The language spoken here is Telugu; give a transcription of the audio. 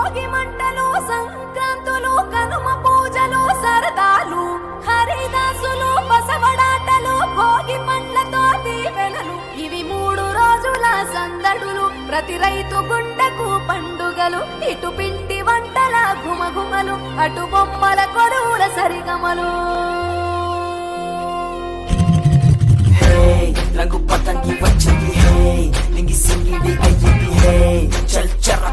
భోగి మంటలు సంక్రాంతులు కనుమ పూజలు సరదాలు హరిదాసులు బసవడాటలు భోగి పండ్లతో దీవెనలు ఇవి 3 రోజుల సందడులు ప్రతి రైతు గుండెకు పండుగలు ఇటు పిండి వంటల గుమగుమలు అటు బొమ్మల కొరువుల సరిగమలు రంగు పతంగి వచ్చింది హే నింగి సింగిడి అయ్యింది హే చల్ చర